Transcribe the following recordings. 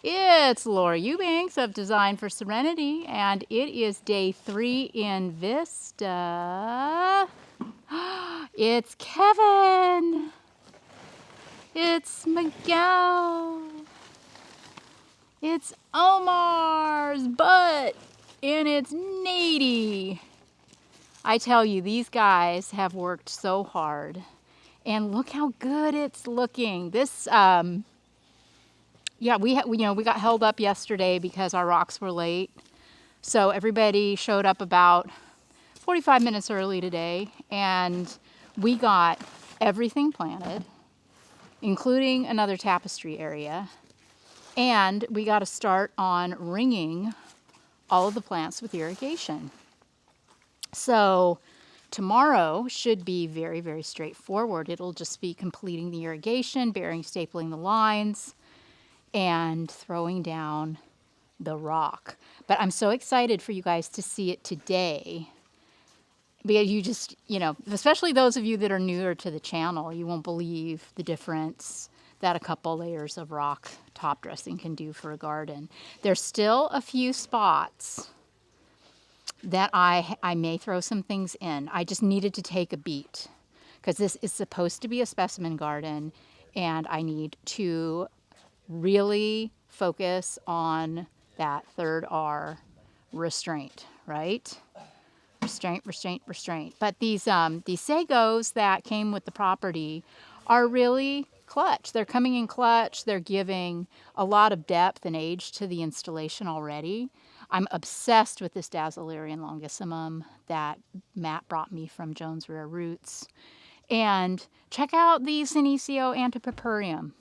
It's Laura Eubanks of Design for Serenity, and it is day 3 in Vista. It's Kevin. It's Miguel. It's Omar's butt. And it's Nady. I tell you, these guys have worked so hard. And look how good it's looking. This, yeah, we got held up yesterday because our rocks were late. So everybody showed up about 45 minutes early today, and we got everything planted, including another tapestry area. And we got to start on ringing all of the plants with irrigation. So tomorrow should be very, very straightforward. It'll just be completing the irrigation, bearing, stapling the lines, and throwing down the rock. But I'm so excited for you guys to see it today, because you just, especially those of you that are newer to the channel, you won't believe the difference that a couple layers of rock top dressing can do for a garden. There's still a few spots that I may throw some things in. I just needed to take a beat because this is supposed to be a specimen garden, and I need to really focus on that third R, restraint, right? Restraint, restraint, restraint. But these sagos that came with the property are really clutch. They're coming in clutch. They're giving a lot of depth and age to the installation already. I'm obsessed with this Dazzlerian longissimum that Matt brought me from Jones Rare Roots. And check out the Senecio antipurpureum.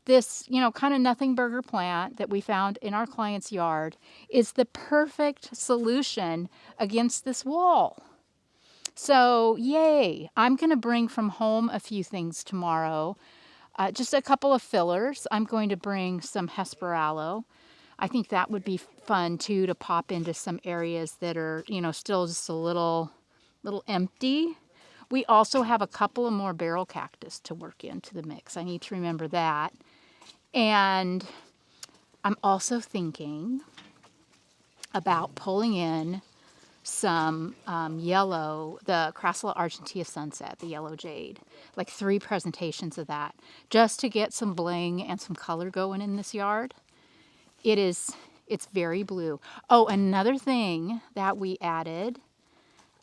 This, kind of nothing burger plant that we found in our client's yard is the perfect solution against this wall. So, yay. I'm going to bring from home a few things tomorrow. Just a couple of fillers. I'm going to bring some Hesperaloe. I think that would be fun, too, to pop into some areas that are, still just a little empty. We also have a couple of more barrel cactus to work into the mix. I need to remember that. And I'm also thinking about pulling in some yellow, the Crassula argentea sunset, the yellow jade, like 3 presentations of that, just to get some bling and some color going in this yard. It's very blue. Oh, another thing that we added,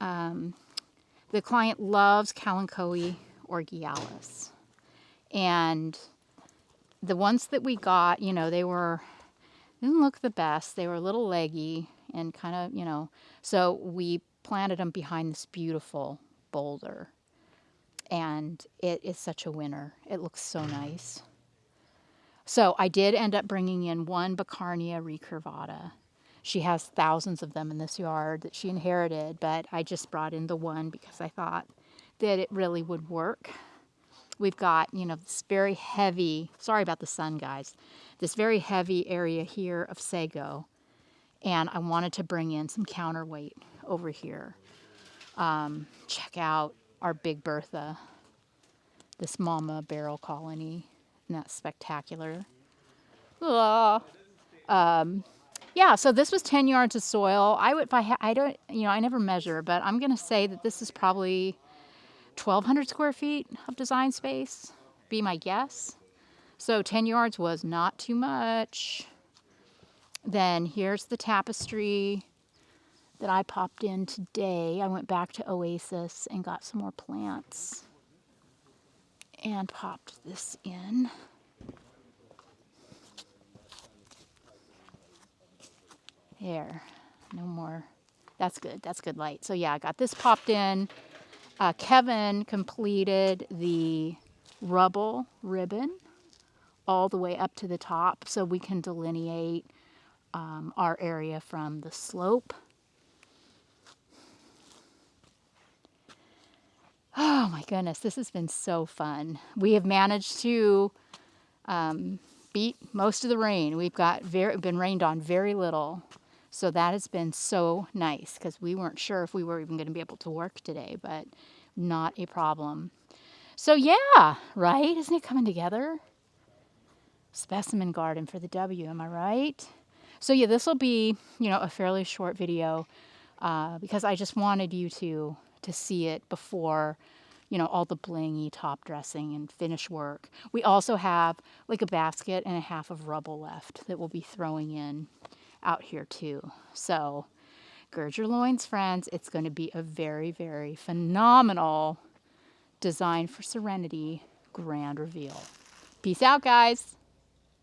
the client loves Kalanchoe orgialis. And the ones that we got, they didn't look the best. They were a little leggy and kind of, so we planted them behind this beautiful boulder. And it is such a winner. It looks so nice. So I did end up bringing in one Baccarnia recurvata. She has thousands of them in this yard that she inherited, but I just brought in the one because I thought that it really would work. We've got, this very heavy, sorry about the sun, guys, this very heavy area here of sago. And I wanted to bring in some counterweight over here. Check out our Big Bertha, this mama barrel colony. Isn't that spectacular? Yeah, so this was 10 yards of soil. I never measure, but I'm going to say that this is probably 1,200 square feet of design space, be my guess. So 10 yards was not too much. Then here's the tapestry that I popped in today. I went back to Oasis and got some more plants and popped this in. There, no more. That's good. That's good light. So yeah, I got this popped in. Kevin completed the rubble ribbon all the way up to the top so we can delineate our area from the slope. Oh my goodness, this has been so fun. We have managed to beat most of the rain. We've been rained on very little. So that has been so nice because we weren't sure if we were even going to be able to work today, but not a problem. So yeah, right? Isn't it coming together? specimen garden for the W, am I right? So yeah, this will be, you know, a fairly short video because I just wanted you to see it before, you know, all the blingy top dressing and finish work. We also have like a basket and a half of rubble left that we'll be throwing in out here too. So gird your loins, friends. It's going to be a very, very phenomenal Design for Serenity grand reveal. Peace out, guys.